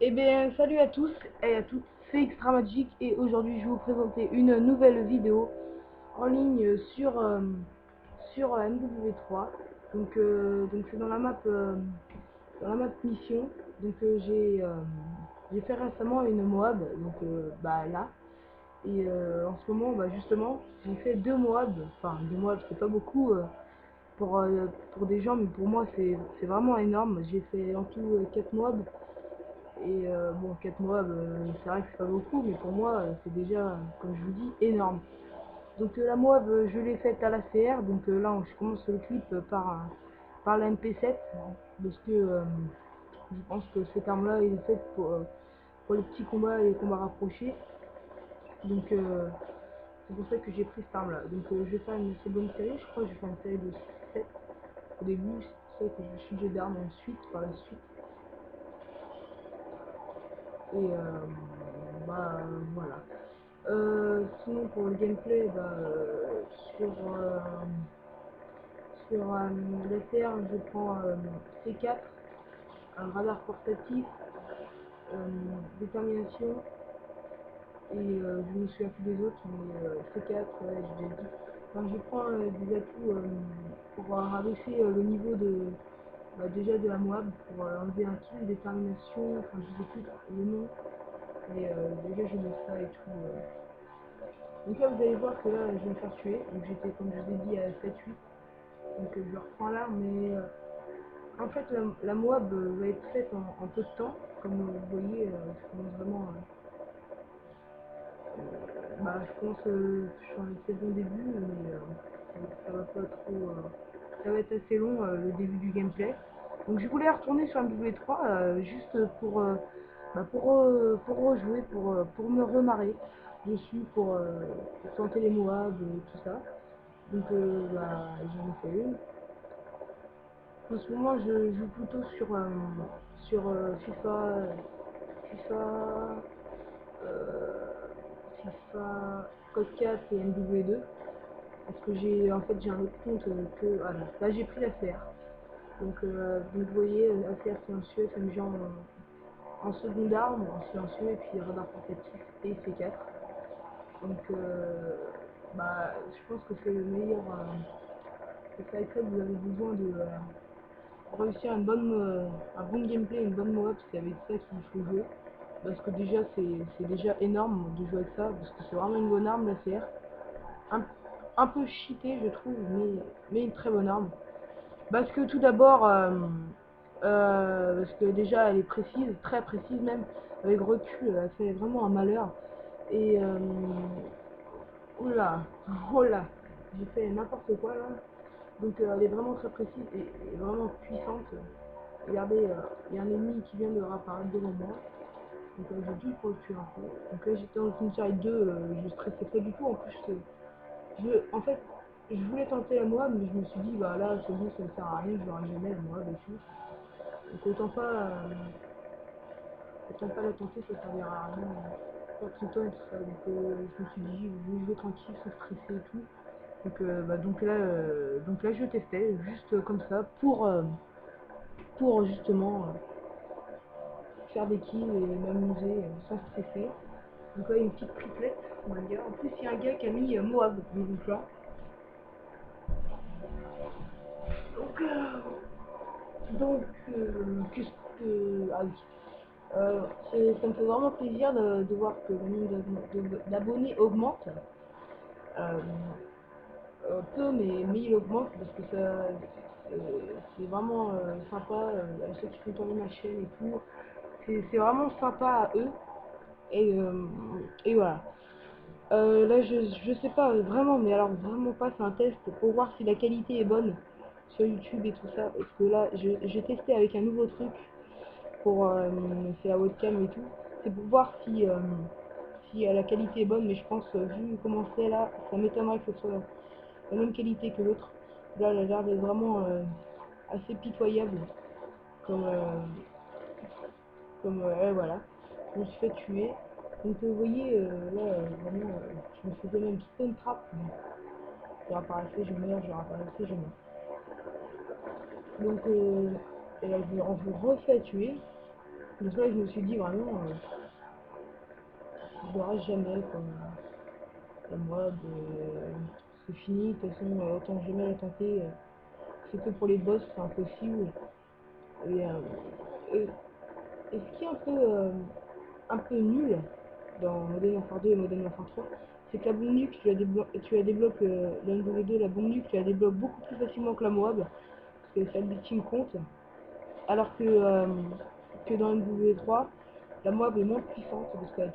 Eh bien, salut à tous et à toutes, c'est Extra Magic et aujourd'hui je vais vous présenter une nouvelle vidéo en ligne sur MW3. Donc c'est dans la map mission. Donc j'ai fait récemment une Moab, bah là. Et en ce moment, bah justement, j'ai fait deux Moab. Enfin, deux Moab, c'est pas beaucoup pour des gens, mais pour moi c'est vraiment énorme. J'ai fait en tout 4 Moab. Et bon, 4 mois, c'est vrai que c'est pas beaucoup, mais pour moi, c'est déjà, comme je vous dis, énorme. Donc la Moab, je l'ai faite à la CR, donc là, je commence le clip par la MP7, parce que je pense que cette arme-là, elle est faite pour les petits combats et les combats rapprochés. Donc c'est pour ça que j'ai pris cette arme-là. Donc je vais faire une assez bonne série, je crois que je vais faire une série de 7 au début, c'est ça que je vais changer d'arme ensuite, par la suite. Et voilà. Sinon pour le gameplay, sur, euh, sur l'SR, je prends C4, un radar portatif, euh, détermination, et je me souviens plus des autres, mais C4, ouais, j'ai déjà dit. Enfin, je prends des atouts pour rabaisser le niveau déjà de la Moab, pour enlever un kill, détermination, enfin je sais plus le nom, mais déjà je mets ça et tout. Donc là vous allez voir que là je vais me faire tuer, donc j'étais comme je vous ai dit à 7-8, donc je reprends là, mais en fait la Moab va être faite en peu de temps, comme vous voyez, je commence vraiment, je pense, je suis en assez bon début, mais ça va pas trop, ça va être assez long le début du gameplay. Donc je voulais retourner sur MW3 juste pour rejouer, pour me remarrer dessus, pour tenter les Moab, tout ça. Donc j'en ai fait une. En ce moment je joue plutôt sur FIFA, euh, FIFA Code 4 et MW2. Parce que j'ai un autre compte que. Voilà. Là j'ai pris la CR. Donc vous voyez, ACR silencieux, FMG en seconde arme, en silencieux, et puis radar portatif et C4. Donc je pense que c'est le meilleur. C'est avec ça que vous avez besoin de réussir un bon gameplay, une bonne MOAB, c'est avec ça qu'il faut jouer. Parce que déjà c'est déjà énorme de jouer avec ça, parce que c'est vraiment une bonne arme la CR. Un, un peu cheaté je trouve, mais une très bonne arme. Parce que tout d'abord, parce que déjà elle est précise, très précise même, avec recul, elle fait vraiment un malheur. Et oula, oh là, j'ai fait n'importe quoi là. Donc elle est vraiment très précise et vraiment puissante. Regardez, il y a un ennemi qui vient de réapparaître devant moi. Donc j'ai dû le tuer un peu. Donc là j'étais dans une série 2, je stressais pas du tout. En plus, en fait, je voulais tenter la Moab, mais je me suis dit, bah là c'est bon, ça ne sert à rien, je l'aurai jamais la Moab et tout. Donc autant pas la tenter, ça servira à rien. Pas tout le temps et tout ça. Donc je me suis dit, je vais jouer tranquille, sans stresser et tout. Donc là je testais, juste comme ça, pour justement faire des kills et m'amuser sans stresser. Donc là une petite triplette, on va dire. En plus il y a un gars qui a mis Moab dans mon plan. Donc, qu'est-ce que... Ah oui. Ça me fait vraiment plaisir de voir que le nombre d'abonnés augmente. Euh, peu, mais il augmente parce que c'est vraiment sympa à ceux qui font tourner ma chaîne et tout. C'est vraiment sympa à eux. Et, euh, et voilà. Là, je sais pas vraiment, mais alors vraiment pas, c'est un test pour voir si la qualité est bonne sur YouTube et tout ça. Parce que là, j'ai testé avec un nouveau truc c'est la webcam et tout. C'est pour voir si la qualité est bonne, mais je pense, vu comment c'est là, ça m'étonnerait que ce soit la même qualité que l'autre. Là, elle a l'air d'être vraiment assez pitoyable. Comme, euh, voilà. Je me suis fait tuer. Donc, vous voyez, là, vraiment, je me faisais même stun trap. Je réapparaissais, je meurs, je réapparaissais, je meurs. Donc, et là, je me refais tuer. Donc là, je me suis dit vraiment, je l'aurai jamais, quoi. La mode, c'est fini, de toute façon, autant jamais la tenter. C'est que pour les boss, c'est impossible. Et, et, et ce qui est un peu nul dans Modern Warfare 2 et Modern Warfare 3, c'est que la bombe nuque, tu la débloques, la MW2, la bombe nuque, tu la débloques beaucoup plus facilement que la Moab, parce que ça le team compte. Alors que dans MW3, la Moab est moins puissante, parce qu'elle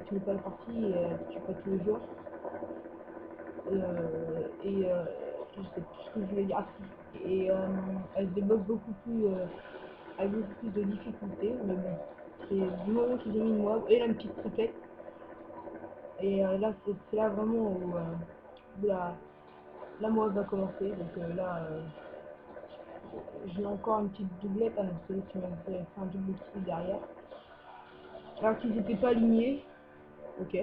tue pas la partie et elle tue pas tous les joueurs. Je sais plus ce que je voulais dire. Ah, si. Et elle se débloque beaucoup plus, avec beaucoup plus de difficulté, mais bon, c'est du moment qu'ils ont mis une Moab et là une petite triplette. Et là, c'est là vraiment où la Moab va commencer. Donc là, j'ai encore une petite doublette annoncée qui m'a fait un double kill derrière. Alors qu'ils n'étaient pas alignés. Ok.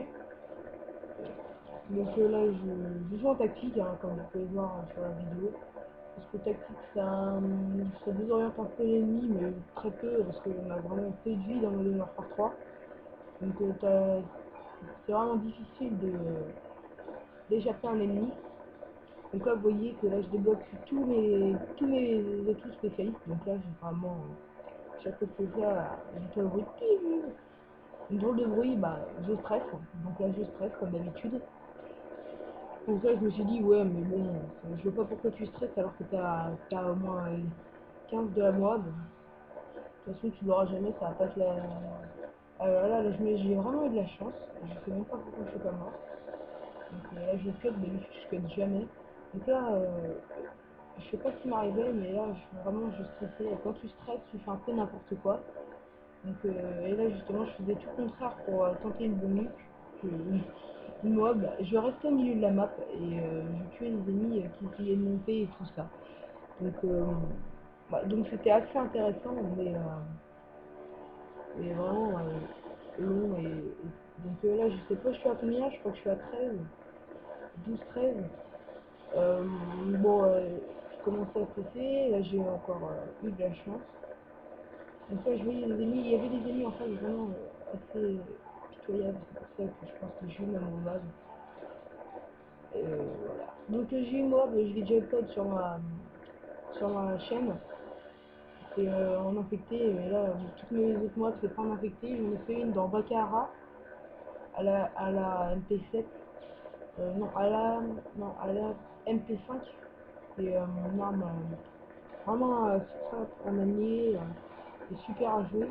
Donc là, je joue en tactique, hein, comme vous pouvez voir sur la vidéo. Parce que tactique, ça désoriente un peu l'ennemi, mais très peu, parce qu'on a vraiment peu de vie dans Modern Warfare 3. Donc c'est vraiment difficile d'échapper à un ennemi. Donc là, vous voyez que là, je débloque tous mes atouts spécialistes. Donc là, j'ai vraiment, chaque fois que je fais ça, j'entends le bruit. Une drôle de bruit, bah, je stresse. Donc là, je stresse comme d'habitude. Donc là, je me suis dit, ouais, mais bon, je vois pas pourquoi tu stresses alors que t'as au moins 15 de la Moab. De toute façon, tu l'auras jamais, ça va pas te la. Là, j'ai vraiment eu de la chance. Je sais même pas pourquoi je suis pas mort. Donc là, je cut, d'habitude, je cut jamais. Donc là, je sais pas ce qui m'arrivait, mais là, vraiment, je stressais. Et quand tu stresses, tu fais un peu n'importe quoi. Donc, et là, justement, je faisais tout le contraire pour tenter une bonne nuque. Une mob. Je restais au milieu de la map et je tuais les ennemis qui essayaient de monter et tout ça. Donc, donc c'était assez intéressant, mais vraiment long. Donc là, je sais pas, je suis à combien? Je crois que je suis à 13, 12-13. Bon, je commençais à stresser, là j'ai encore eu de la chance. Donc là, je voyais les ennemis, il y avait des ennemis en face vraiment assez pitoyables, c'est pour ça que je pense que j'ai eu même mon base. Voilà. Donc j'ai eu moi, je l'ai déjà upload sur ma chaîne. C'est en infecté, mais là, toutes mes autres modes, c'est pas en infecté. J'en ai fait une dans Bakara, à la MP7. Non, à la MP5. C'est mon arme vraiment super en allié, et super à jouer.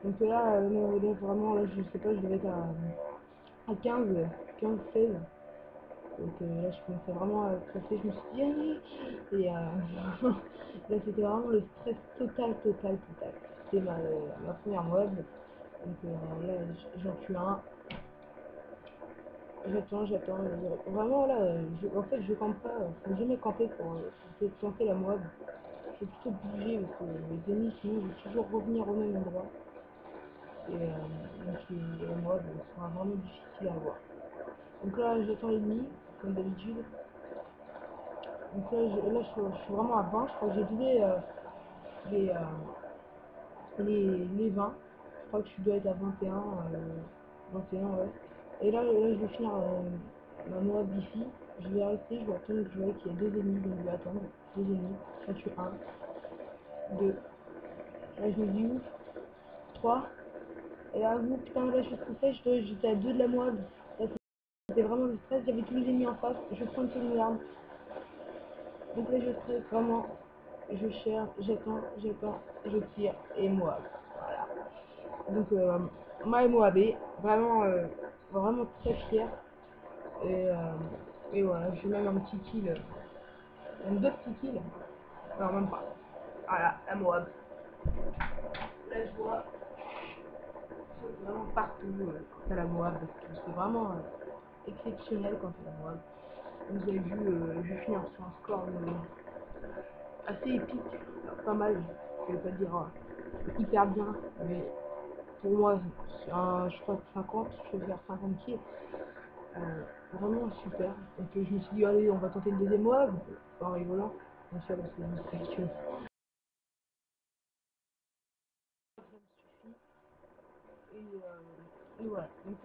Donc là, vraiment, là, je sais pas, je devais être à 15-16. Donc là, je commençais vraiment à stresser. Je me suis dit, allez. Et là, c'était vraiment le stress total. C'était ma première mob. Donc là, j'en tue un. J'attends. Vraiment, là, en fait, je campe pas. Faut jamais camper pour tenter la mob. Faut plutôt bouger parce que les ennemis, sinon, je vais toujours revenir au même endroit. Et donc, la mob sera vraiment difficile à avoir. Donc là, j'attends l'ennemi, comme d'habitude. Donc là, je suis vraiment à 20. Je crois que j'ai doublé les, euh, les 20. Je crois que je dois être à 21. 21, ouais. Et là, je vais finir ma noix d'ici. Je vais rester, je vais attendre, je vois qu'il y a deux ennemis, donc je vais attendre. Deux ennemis. J'en tue un, deux. Là, je me dis ouf. Trois. Et là, ouh, putain, là, je suis stressée, j'étais à deux de la moelle. Là, c'était vraiment le stress, j'avais tous les ennemis en face. Je prends une seconde arme. Donc là, je stresse vraiment. Je cherche, j'attends, je tire, et moi. Voilà. Donc, moi et Moabé, vraiment, vraiment très fier. Et, euh, et voilà, j'ai même un petit kill, même deux petits kills. Alors, même pas. Voilà, la Moab. Là, je vois, c'est vraiment partout quand t'as la Moab. C'est vraiment exceptionnel quand t'as la Moab. Comme vous avez vu, je vais finir sur un score assez épique, pas mal, je vais pas dire hyper bien, mais pour moi, je crois que 50, je vais faire 50 kills. Vraiment super. Donc je me suis dit, allez, on va tenter le deuxième wave, en rigolant, bien sûr, parce que je sais que et voilà. Donc,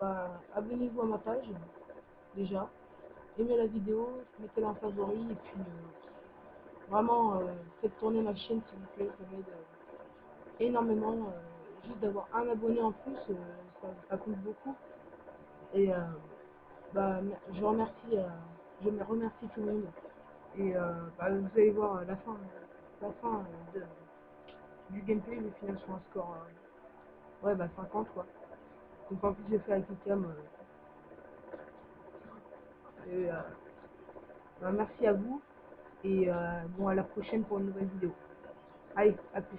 bah, abonnez-vous à ma page, déjà. Aimez la vidéo, mettez-la en favori, et puis vraiment, faites tourner ma chaîne s'il vous plaît, ça m'aide énormément. Juste d'avoir un abonné en plus, ça compte beaucoup. Et bah, je remercie tout le monde. Et bah, vous allez voir la fin du gameplay, je vais finir sur un score ouais, bah 50 quoi. Donc en plus j'ai fait avec Icam. Et bah, merci à vous et bon à la prochaine pour une nouvelle vidéo. Allez, à plus.